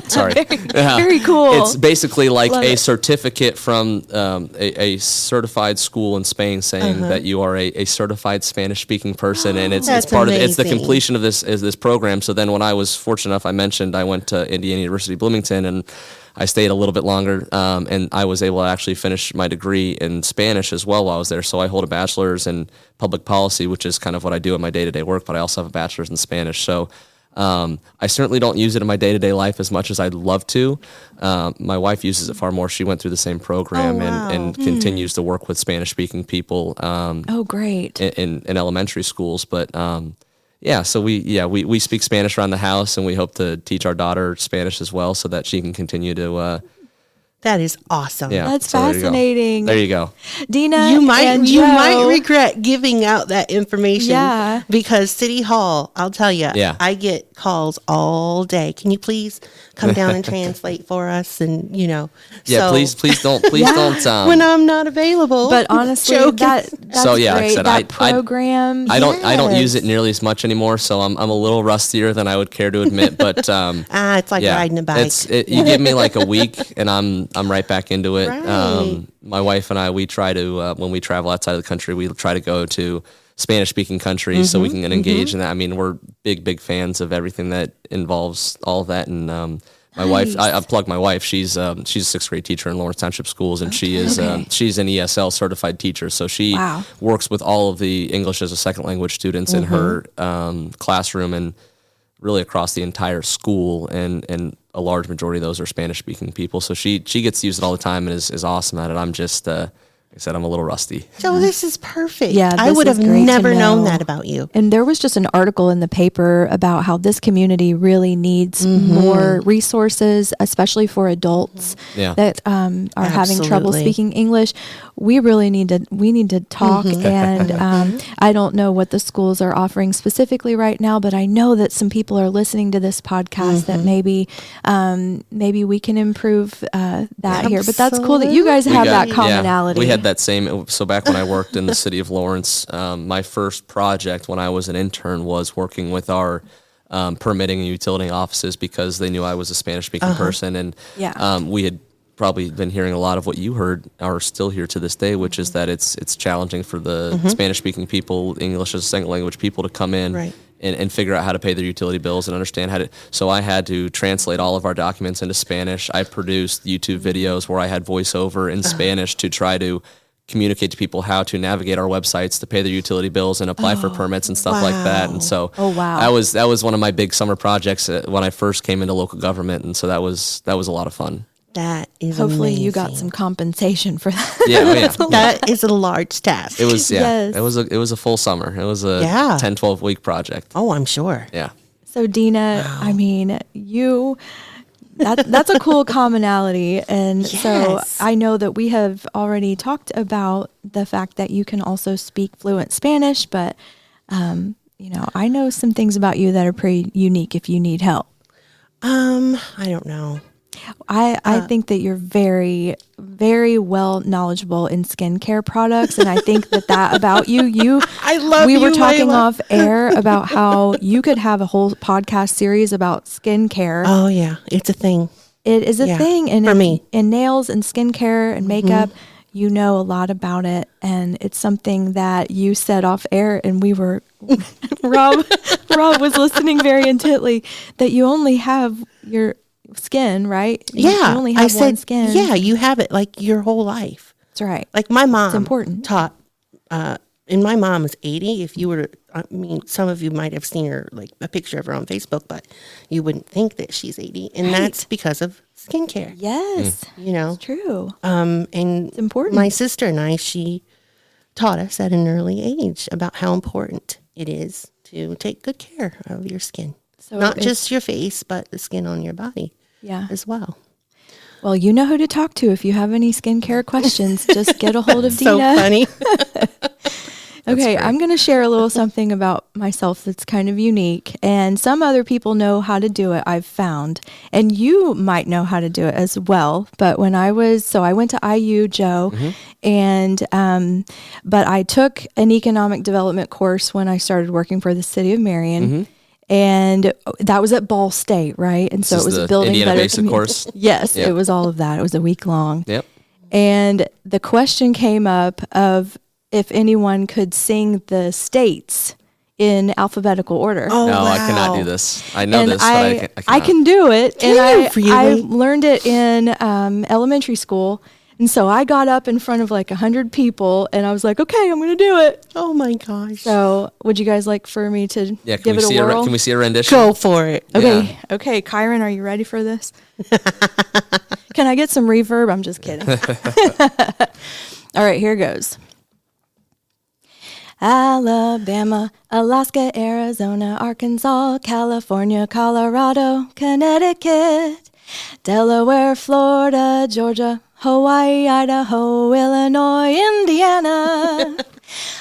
sorry. Very cool. It's basically like Love a it. certificate from a certified school in Spain saying that you are a certified Spanish-speaking person, and it's That's part of it's the amazing. completion of this program. So then when I was fortunate enough, I mentioned I went to Indiana University Bloomington, and I stayed a little bit longer, and I was able to actually finish my degree in Spanish as well while I was there. So I hold a bachelor's in public policy, which is kind of what I do in my day-to-day work, but I also have a bachelor's in Spanish. So I certainly don't use it in my day-to-day life as much as I'd love to. My wife uses it far more. She went through the same program wow. and continues to work with Spanish-speaking people Oh, great. in elementary schools. But so we speak Spanish around the house, and we hope to teach our daughter Spanish as well, so that she can continue to. That is awesome. Yeah, That's so fascinating. There you go. Dina, You might and you Joe, might regret giving out that information. Yeah. Because City Hall, I'll tell you, Yeah. I get calls all day. Can you please come down and translate for us? And Yeah, so please don't don't. when I'm not available. But honestly, Joe can- that's So, yeah, like I great. said, that I program. I don't use Yes. it nearly as much anymore, so I'm a little rustier than I would care to admit. But it's like riding a bike. You give me like a week, and I'm right back into it. Right. My wife and I, we try to when we travel outside of the country, we try to go to Spanish-speaking countries so we can engage in that. I mean, we're big fans of everything that involves all of that, and my wife, I plug my wife. She's a 6th grade teacher in Lawrence Township schools, and she's an ESL certified teacher. So she works with all of the English as a second language students in her classroom and really across the entire school, and a large majority of those are Spanish speaking people. So she gets to use it all the time and is awesome at it. I'm just like I said, I'm a little rusty. So this is perfect. Yeah, I this would is have great to never known know. that about you. And there was just an article in the paper about how this community really needs more resources, especially for adults that are having trouble Absolutely. speaking English. We really need to talk, and I don't know what the schools are offering specifically right now, but I know that some people are listening to this podcast that maybe we can improve that here. But that's cool that you guys have that commonality. We had that same. So back when I worked in the city of Lawrence, my first project when I was an intern was working with our permitting and utility offices, because they knew I was a Spanish-speaking person, and we had probably been hearing a lot of what you heard, or still hear to this day, which is that it's challenging for the Spanish-speaking people, English as a second language people, to come in and figure out how to pay their utility bills and understand how to. So I had to translate all of our documents into Spanish. I produced YouTube videos where I had voiceover in Spanish to try to communicate to people how to navigate our websites to pay their utility bills and apply for permits and stuff like that. And so that was one of my big summer projects when I first came into local government, and so that was a lot of fun. That is Hopefully amazing. you got some compensation for that. Yeah. That is a large task. It was Yes. it was a full summer. It was a 10-12 week project. Oh, I'm sure. Yeah. So Dina, I mean, you That's a cool commonality. And so Yes. I know that we have already talked about the fact that you can also speak fluent Spanish, but, I know some things about you that are pretty unique if you need help. I don't know. I think that you're very, very well knowledgeable in skincare products. And I think that about you, I love we were you, talking Layla. off air about how you could have a whole podcast series about skincare. Oh yeah, it's a thing. It is a Yeah, thing, and for me. in nails and skincare and makeup, you know a lot about it, and it's something that you said off air, and we were Rob was listening very intently that you only have your skin, right? You Yeah, only I have one said, skin. yeah, you have it like your whole life. That's right. Like my mom important. taught, and my mom is 80. If you were to, I mean, some of you might have seen her, like a picture of her on Facebook, but you wouldn't think that she's 80. And that's because of skincare. Yes, You know? it's true. And It's important. my sister and I, she taught us at an early age about how important it is to take good care of your skin. So Not it's- just your face, but the skin on your body Yeah. as well. Well, you know who to talk to if you have any skincare questions. Just get a hold of So Dina. funny. Okay, I'm going to share a little something about myself that's kind of unique, and some other people know how to do it, I've found, and you might know how to do it as well. But when I went to IU, Joe, and but I took an economic development course when I started working for the City of Marion. And that was at Ball State, right? And so This it was is the building Indiana better Basic course? Yes, Yep. it was all of that. It was a week long. Yep. And the question came up of if anyone could sing the states in alphabetical order. Oh, No, wow. I cannot do this. I know and this, but I I cannot. can do it. Can And you I really? learned it in elementary school. And so I got up in front of like 100 people and I was like, okay, I'm going to do it. Oh my gosh. So would you guys like for me to Yeah, can give we it see a whirl? can we see a rendition? Go for it. Okay. Yeah. Okay. Kyron, are you ready for this? Can I get some reverb? I'm just kidding. All right, here goes. Alabama, Alaska, Arizona, Arkansas, California, Colorado, Connecticut, Delaware, Florida, Georgia, Hawaii, Idaho, Illinois, Indiana,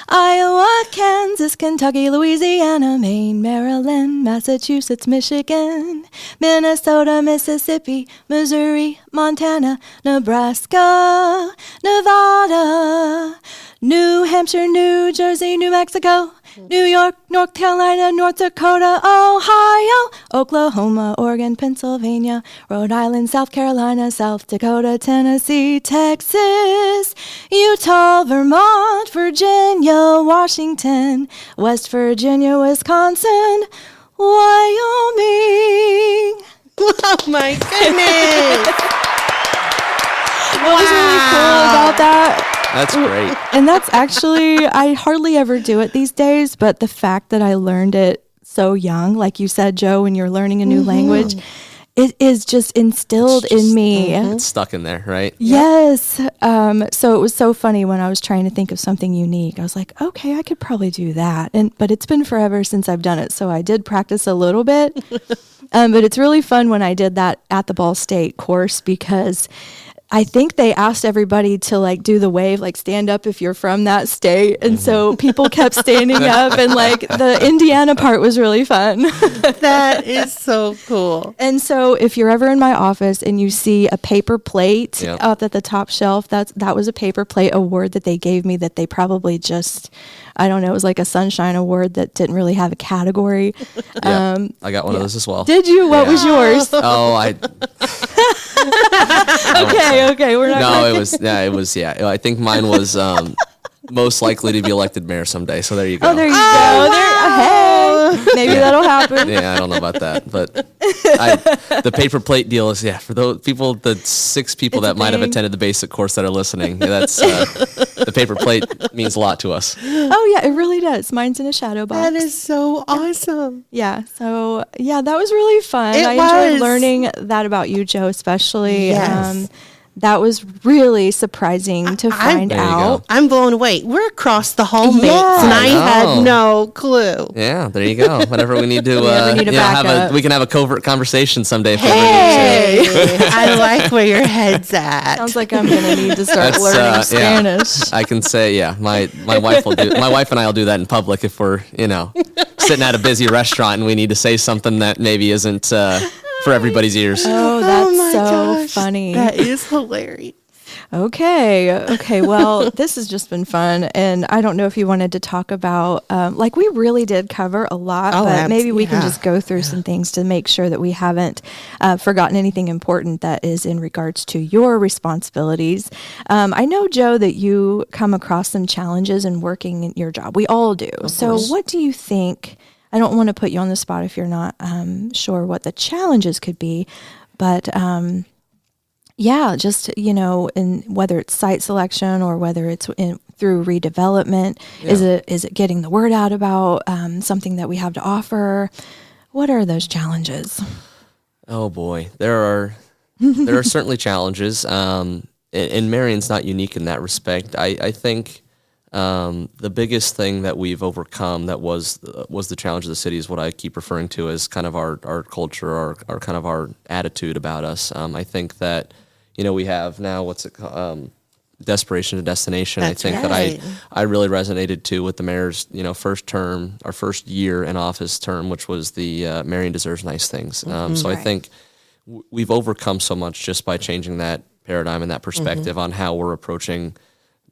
Iowa, Kansas, Kentucky, Louisiana, Maine, Maryland, Massachusetts, Michigan, Minnesota, Mississippi, Missouri, Montana, Nebraska, Nevada, New Hampshire, New Jersey, New Mexico, New York, North Carolina, North Dakota, Ohio, Oklahoma, Oregon, Pennsylvania, Rhode Island, South Carolina, South Dakota, Tennessee, Texas, Utah, Vermont, Virginia, Washington, West Virginia, Wisconsin, Wyoming. Oh my goodness. What was really cool about that? That's great. And that's actually, I hardly ever do it these days, but the fact that I learned it so young, like you said, Joe, when you're learning a new language, it is just instilled in me. It's stuck in there, right? Yes. So it was so funny when I was trying to think of something unique. I was like, okay, I could probably do that. But it's been forever since I've done it. So I did practice a little bit. But it's really fun when I did that at the Ball State course because I think they asked everybody to like do the wave, like stand up if you're from that state. And so people kept standing up and like the Indiana part was really fun. That is so cool. And so if you're ever in my office and you see a paper plate Yep. up at the top shelf, that was a paper plate award that they gave me that they probably just, I don't know, it was like a sunshine award that didn't really have a category. Yeah. I got one of those as well. Did you? What Yeah. was yours? Oh, Okay, we're not no, gonna- it was. I think mine was most likely to be elected mayor someday. So there you go. Oh, there you go. Hey, maybe that'll happen. Yeah, I don't know about that, but the paper plate deal is for those people, the 6 people It's a that might have thing. attended the basic course that are listening. That's the paper plate means a lot to us. Oh yeah, it really does. Mine's in a shadow box. That is so awesome. Yeah. So yeah, that was really fun. It I enjoyed was. learning that about you, Joe, especially. Yes. That was really surprising to find There you out. go. I'm blown away. We're across the hall, mates, Yeah. and I I had know. no clue. Yeah, there you go. Whenever we need to, ever need a backup. we can have a covert conversation someday. If Hey, I like where your head's at. Sounds like I'm going to need to start That's, learning yeah. Spanish. I can say, yeah, my wife will do. My wife and I will do that in public if we're, sitting at a busy restaurant and we need to say something that maybe isn't for everybody's ears. Oh, that's my so gosh, funny. That is hilarious. Okay. Well, this has just been fun. And I don't know if you wanted to talk about, we really did cover a lot, Oh, but maybe we can yeah. just go through some things to make sure that we haven't forgotten anything important that is in regards to your responsibilities. I know, Joe, that you come across some challenges in working in your job. We all do. So what do you think? I don't want to put you on the spot if you're not sure what the challenges could be, but yeah, just, in whether it's site selection or whether it's through redevelopment, is it getting the word out about something that we have to offer? What are those challenges? Oh boy, there are certainly challenges. And Marion's not unique in that respect. I think the biggest thing that we've overcome that was the challenge of the city is what I keep referring to as kind of our culture, our kind of our attitude about us. I think that we have now what's it called? Desperation to destination. That's I think right. that I really resonated to with the mayor's first term, our first year in office term, which was the Marion deserves nice things. So I think we've overcome so much just by changing that paradigm and that perspective on how we're approaching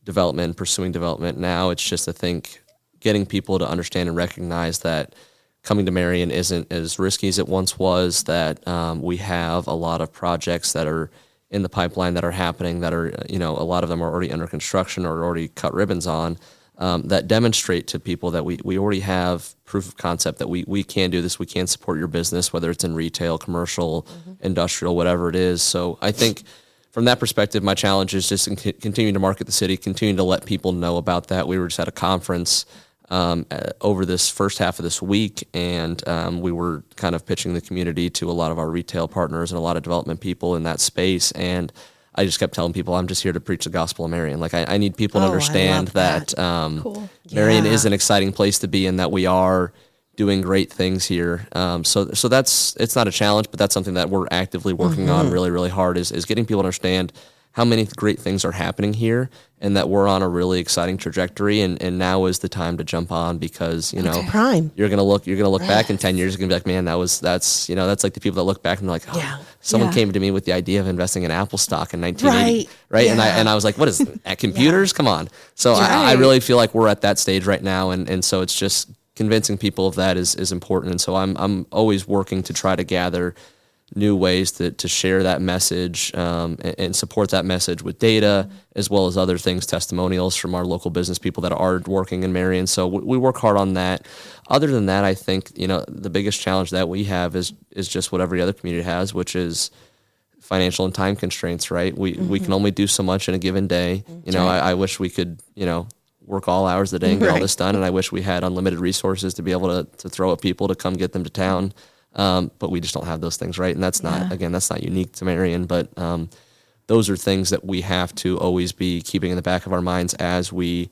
development, pursuing development. Now it's just, I think, getting people to understand and recognize that coming to Marion isn't as risky as it once was, that we have a lot of projects that are in the pipeline that are happening, that are, a lot of them are already under construction or already cut ribbons on, that demonstrate to people that we already have proof of concept that we can do this, we can support your business, whether it's in retail, commercial, industrial, whatever it is. So I think from that perspective, my challenge is just continuing to market the city, continuing to let people know about that. We were just at a conference over this first half of this week, and we were kind of pitching the community to a lot of our retail partners and a lot of development people in that space. And I just kept telling people, I'm just here to preach the gospel of Marion. Like I need people to understand that Cool. Marion Yeah. is an exciting place to be, and that we are doing great things here. So it's not a challenge, but that's something that we're actively working on really, really hard is getting people to understand how many great things are happening here, and that we're on a really exciting trajectory. And now is the time to jump on, because Prime. you're gonna look back in 10 years, you're gonna be like, man, that's like the people that look back and they're like, oh, Yeah. someone Yeah. came to me with the idea of investing in Apple stock in 1980, right? Yeah. And I was like, what is at computers? Come on. So I really feel like we're at that stage right now, and so it's just convincing people of that is important. And so I'm always working to try to gather new ways to share that message and support that message with data, as well as other things, testimonials from our local business people that are working in Marion. So we work hard on that. Other than that, I think the biggest challenge that we have is just what every other community has, which is financial and time constraints. Right? We can only do so much in a given day. I wish we could work all hours of the day and get all this done, and I wish we had unlimited resources to be able to throw at people to come get them to town. But we just don't have those things, right? And that's not unique to Marion, but those are things that we have to always be keeping in the back of our minds as we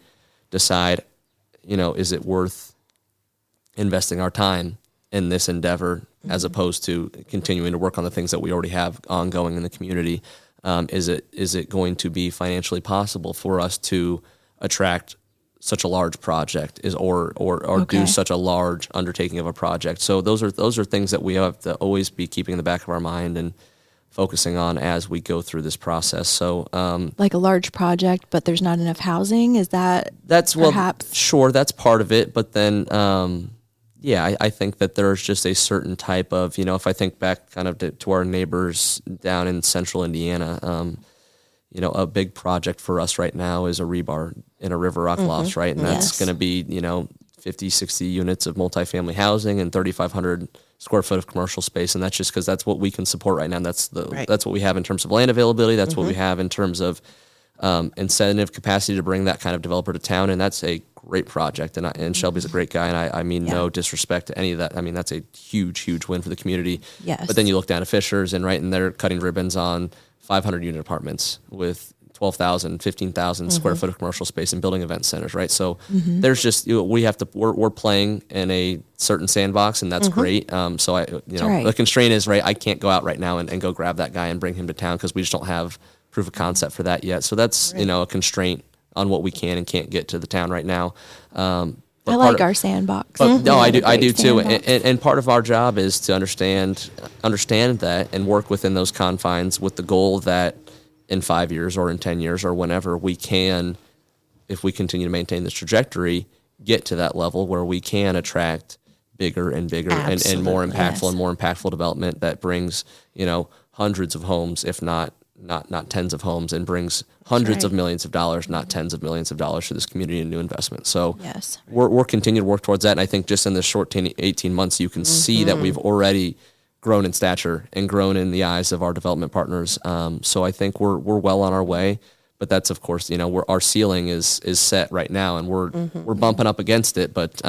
decide, is it worth investing our time in this endeavor as opposed to continuing to work on the things that we already have ongoing in the community? Is it going to be financially possible for us to attract such a large project or do such a large undertaking of a project? So those are things that we have to always be keeping in the back of our mind and focusing on as we go through this process. So Like a large project, but there's not enough housing. Is that's perhaps? Well, sure, that's part of it. But then, I think that there's just a certain type of, if I think back kind of to our neighbors down in central Indiana, a big project for us right now is a rebar in a River Rock Lofts, right? And that's going to be, 50, 60 units of multifamily housing and 3,500 square foot of commercial space. And that's just because that's what we can support right now. That's what we have in terms of land availability. That's what we have in terms of incentive capacity to bring that kind of developer to town. And that's a great project. And Shelby's a great guy. And I mean, no disrespect to any of that. I mean, that's a huge, huge win for the community. Yes. But then you look down at Fisher's and they're cutting ribbons on 500 unit apartments with 12,000, 15,000 square foot of commercial space and building event centers, right? So there's just, we're playing in a certain sandbox, and that's great. So the constraint is, right, I can't go out right now and go grab that guy and bring him to town because we just don't have proof of concept for that yet. So that's, a constraint on what we can and can't get to the town right now. I like our sandbox. No, I do too. And part of our job is to understand that and work within those confines with the goal that in 5 years or in 10 years or whenever we can, if we continue to maintain this trajectory, get to that level where we can attract bigger and bigger and more impactful and more impactful development that brings, hundreds of homes, if not tens of homes, and brings hundreds of millions of dollars, not tens of millions of dollars to this community and new investment. So we're continuing to work towards that. And I think just in this short 18 months, you can see that we've already grown in stature and grown in the eyes of our development partners. So I think we're well on our way. But that's, of course, our ceiling is set right now, and we're bumping up against it. But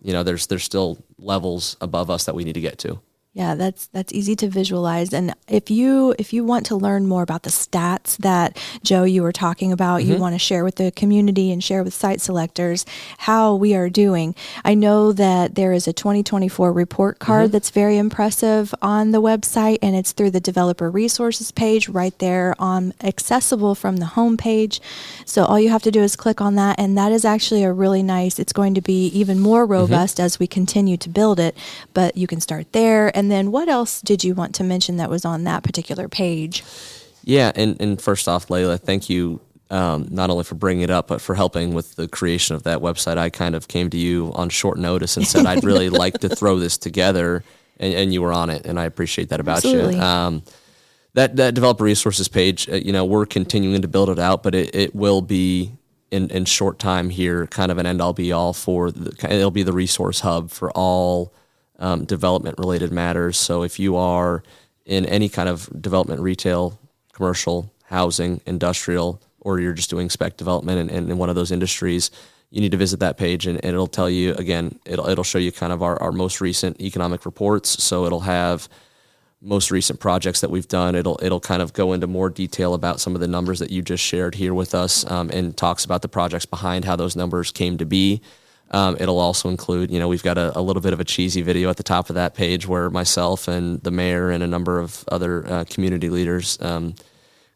there's still levels above us that we need to get to. Yeah, that's easy to visualize. And if you want to learn more about the stats that, Joe, you were talking about, you want to share with the community and share with site selectors how we are doing. I know that there is a 2024 report card that's very impressive on the website, and it's through the developer resources page right there accessible from the home page. So all you have to do is click on that, and that is actually it's going to be even more robust as we continue to build it, but you can start there. And then what else did you want to mention that was on that particular page? Yeah, and first off, Layla, thank you not only for bringing it up, but for helping with the creation of that website. I kind of came to you on short notice and said I'd really like to throw this together, and you were on it, and I appreciate that about Absolutely. you. That developer resources page, we're continuing to build it out, but it will be in short time here kind of an end-all be-all it'll be the resource hub for all development-related matters. So if you are in any kind of development, retail, commercial, housing, industrial, or you're just doing spec development in one of those industries, you need to visit that page, and it'll tell you, again, it'll show you kind of our most recent economic reports. So it'll have most recent projects that we've done. It'll kind of go into more detail about some of the numbers that you just shared here with us, and talks about the projects behind how those numbers came to be. It'll also include, we've got a little bit of a cheesy video at the top of that page where myself and the mayor and a number of other community leaders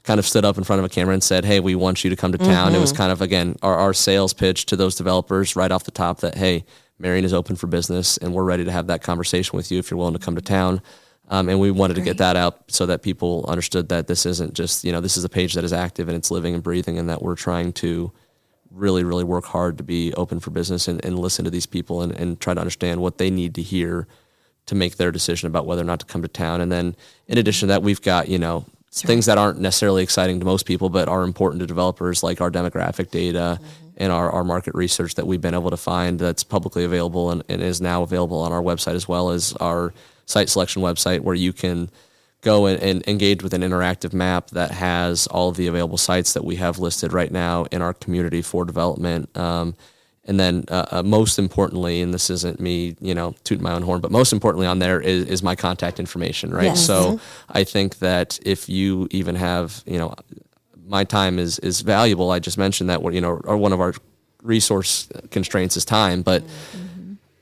kind of stood up in front of a camera and said, hey, we want you to come to town. It was kind of, again, our sales pitch to those developers right off the top that, hey, Marion is open for business, and we're ready to have that conversation with you if you're willing to come to town. And we wanted to get that out so that people understood that this isn't just, this is a page that is active and it's living and breathing, and that we're trying to really, really work hard to be open for business and listen to these people and try to understand what they need to hear to make their decision about whether or not to come to town. And then in addition to that, we've got, things that aren't necessarily exciting to most people, but are important to developers, like our demographic data and our market research that we've been able to find that's publicly available and is now available on our website, as well as our site selection website, where you can go and engage with an interactive map that has all of the available sites that we have listed right now in our community for development. And then most importantly, and this isn't me, tooting my own horn, but most importantly on there is my contact information, right? Yes. So I think that if you even have, my time is valuable. I just mentioned that, or one of our resource constraints is time, but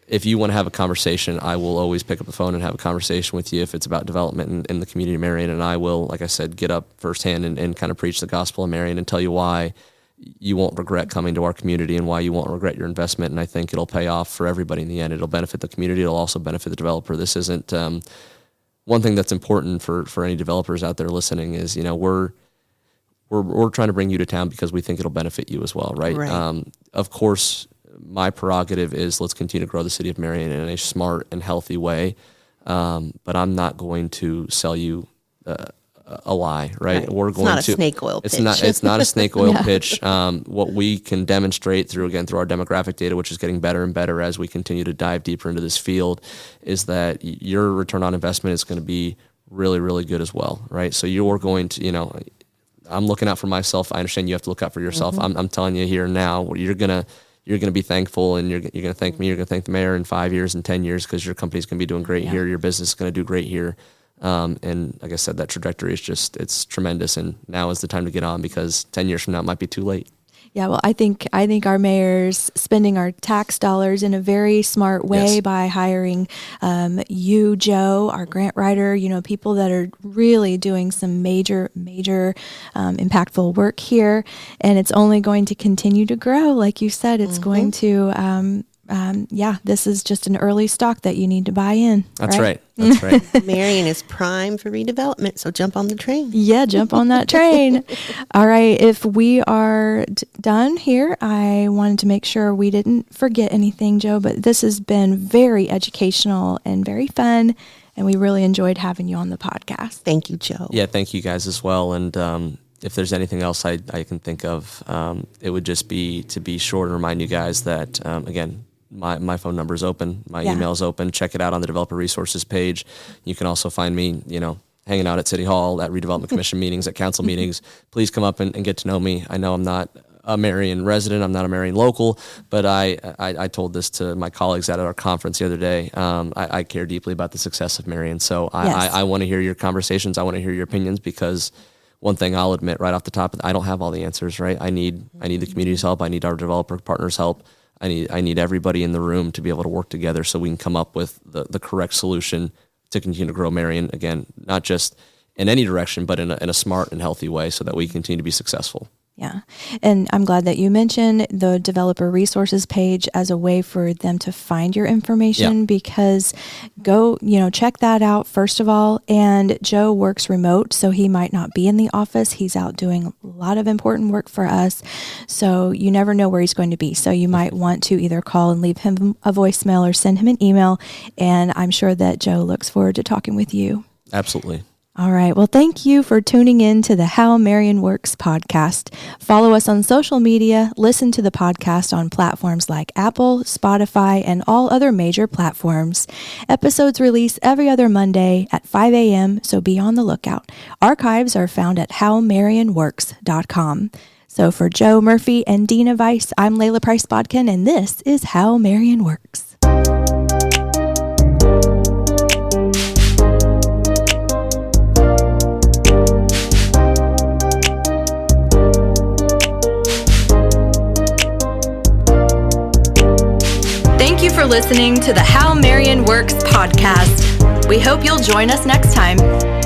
if you want to have a conversation, I will always pick up the phone and have a conversation with you if it's about development in the community of Marion. And I will, like I said, get up firsthand and kind of preach the gospel of Marion and tell you why you won't regret coming to our community and why you won't regret your investment. And I think it'll pay off for everybody in the end. It'll benefit the community. It'll also benefit the developer. This isn't one thing that's important for any developers out there listening is, we're trying to bring you to town because we think it'll benefit you as well, right? Of course, my prerogative is let's continue to grow the city of Marion in a smart and healthy way. But I'm not going to sell you a lie, right? We're going not a snake oil pitch. It's not a snake oil pitch. What we can demonstrate through our demographic data, which is getting better and better as we continue to dive deeper into this field, is that your return on investment is going to be really, really good as well, right? So you're going to, I'm looking out for myself. I understand you have to look out for yourself. I'm telling you here now, you're going to be thankful, and you're going to thank me. You're going to thank the mayor in 5 years and 10 years because your company's going to be doing great here. Your business is going to do great here. And like I said, that trajectory is it's tremendous. And now is the time to get on, because 10 years from now it might be too late. Yeah, well, I think our mayor's spending our tax dollars in a very smart way Yes. by hiring you, Joe, our grant writer, people that are really doing some major impactful work here. And it's only going to continue to grow. Like you said, it's going to, this is just an early stock that you need to buy in. That's right. That's right. Marion is prime for redevelopment, so jump on the train. Yeah, jump on that train. All right, if we are done here, I wanted to make sure we didn't forget anything, Joe, but this has been very educational and very fun, and we really enjoyed having you on the podcast. Thank you, Joe. Yeah, thank you guys as well. And if there's anything else I can think of, it would just be to be sure to remind you guys that, again, my phone number is open. My email is open. Check it out on the Developer Resources page. You can also find me, hanging out at City Hall, at Redevelopment Commission meetings, at council meetings. Please come up and get to know me. I know I'm not a Marion resident. I'm not a Marion local, but I told this to my colleagues at our conference the other day. I care deeply about the success of Marion. So I want to hear your conversations. I want to hear your opinions, because one thing I'll admit right off the top, I don't have all the answers, right? I need the community's help. I need our developer partners' help. I need everybody in the room to be able to work together so we can come up with the correct solution to continue to grow Marion, again, not just in any direction, but in a smart and healthy way, so that we continue to be successful. Yeah. And I'm glad that you mentioned the developer resources page as a way for them to find your information, because go, check that out first of all. And Joe works remote, so he might not be in the office. He's out doing a lot of important work for us. So you never know where he's going to be. So you might want to either call and leave him a voicemail or send him an email. And I'm sure that Joe looks forward to talking with you. Absolutely. All right. Well, thank you for tuning in to the How Marion Works podcast. Follow us on social media. Listen to the podcast on platforms like Apple, Spotify, and all other major platforms. Episodes release every other Monday at 5 a.m., so be on the lookout. Archives are found at howmarionworks.com. So for Joe Murphy and Dina Weiss, I'm Layla Price-Bodkin, and this is How Marion Works. Thank you for listening to the How Marion Works podcast. We hope you'll join us next time.